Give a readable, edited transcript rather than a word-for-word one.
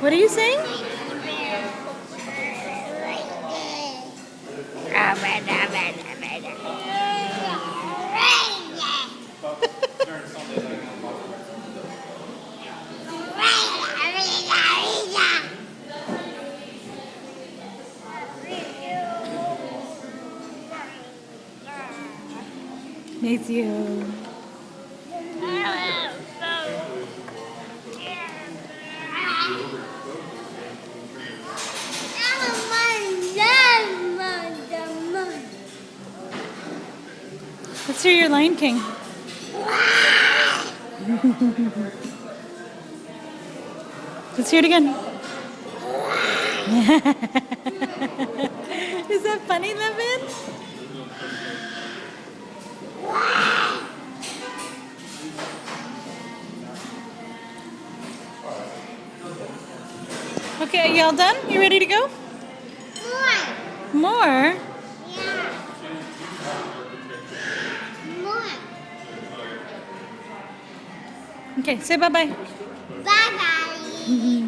What are you saying? Maceo. Let's hear your Lion King. Let's hear it again. Is that funny, Levin? Okay, y'all done? You ready to go? More. More? Yeah. More. Okay, say bye-bye. Bye-bye.